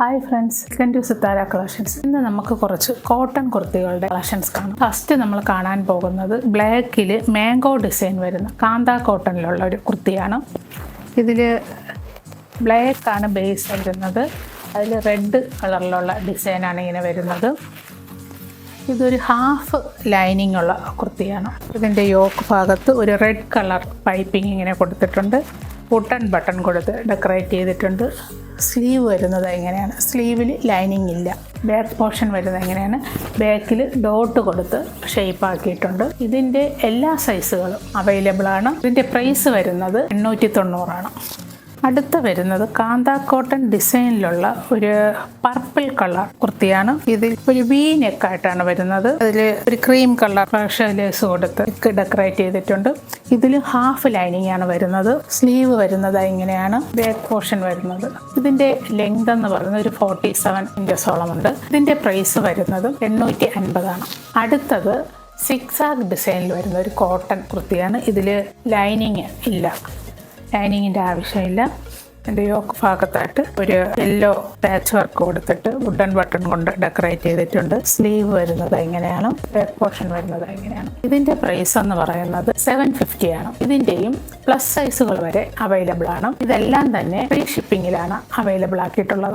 Hi friends, welcome to Sithara collections. ഇന്ന് നമുക്ക് കുറച്ച് കോട്ടൺ കുർത്തികളുടെ കളക്ഷൻസ് കാണാം. ഫസ്റ്റ് നമ്മൾ കാണാൻ പോകുന്നത് ബ്ലാക്കിൽ മാംഗോ ഡിസൈൻ വരുന്ന കാന്ത കോട്ടണിലുള്ള ഒരു കുർത്തിയാണ്. ഇതിൽ ബ്ലാക്കാണ് ബേസ് വരുന്നത്, അതിൽ റെഡ് കളറിലുള്ള ഡിസൈനാണ് ഇങ്ങനെ വരുന്നത്. ഇതൊരു ഹാഫ് ലൈനിങ് ഉള്ള കുർത്തിയാണ്. ഇതിൻ്റെ യോക്ക് ഭാഗത്ത് ഒരു റെഡ് കളർ പൈപ്പിംഗ് ഇങ്ങനെ കൊടുത്തിട്ടുണ്ട്. ബട്ടൺ കൊടുത്ത് ഡെക്കറേറ്റ് ചെയ്തിട്ടുണ്ട്. സ്ലീവ് വരുന്നത് എങ്ങനെയാണ്, സ്ലീവിൽ ലൈനിങ് ഇല്ല. ബാക്ക് പോർഷൻ വരുന്നത് എങ്ങനെയാണ്, ബാക്കിൽ ഡോട്ട് കൊടുത്ത് ഷേപ്പ് ആക്കിയിട്ടുണ്ട്. ഇതിൻ്റെ എല്ലാ സൈസുകളും അവൈലബിൾ ആണ്. ഇതിൻ്റെ പ്രൈസ് വരുന്നത് 890 അടുത്ത വരുന്നത് കാന്ത കോട്ടൺ ഡിസൈനിലുള്ള ഒരു പർപ്പിൾ കളർ കുർത്തിയാണ്. ഇതിൽ ഒരു വി നെക്കായിട്ടാണ് വരുന്നത്. അതിൽ ഒരു ക്രീം കളർ ലേസ് കൊടുത്ത് ഡെക്കറേറ്റ് ചെയ്തിട്ടുണ്ട്. ഇതിൽ ഹാഫ് ലൈനിങ് ആണ് വരുന്നത്. സ്ലീവ് വരുന്നത് ഇങ്ങനെയാണ്. ബാക്ക് പോർഷൻ വരുന്നത്, ഇതിൻ്റെ ലെങ്ത് എന്ന് പറയുന്നത് ഒരു 47 ഇഞ്ചസോളം ഉണ്ട്. ഇതിൻ്റെ പ്രൈസ് വരുന്നത് 850. അടുത്തത് സിക്സാഗ് ഡിസൈനിൽ വരുന്ന ഒരു കോട്ടൺ കുർത്തിയാണ്. ഇതിൽ ലൈനിങ് ഇല്ല, ലൈനിങ്ങിൻ്റെ ആവശ്യമില്ല. എൻ്റെ യോക്ക് ഭാഗത്തായിട്ട് ഒരു യെല്ലോ പാച്ച് വർക്ക് കൊടുത്തിട്ട് ബട്ടൺ കൊണ്ട് ഡെക്കറേറ്റ് ചെയ്തിട്ടുണ്ട്. സ്ലീവ് വരുന്നത് എങ്ങനെയാണ്, ബാക്ക് പോർഷൻ വരുന്നത് എങ്ങനെയാണ്. ഇതിൻ്റെ പ്രൈസ് എന്ന് പറയുന്നത് 750 ആണ്. ഇതിൻ്റെയും പ്ലസ് സൈസുകൾ വരെ അവൈലബിൾ ആണ്. ഇതെല്ലാം തന്നെ ഫ്രീ ഷിപ്പിങ്ങിലാണ് അവൈലബിൾ ആക്കിയിട്ടുള്ളത്.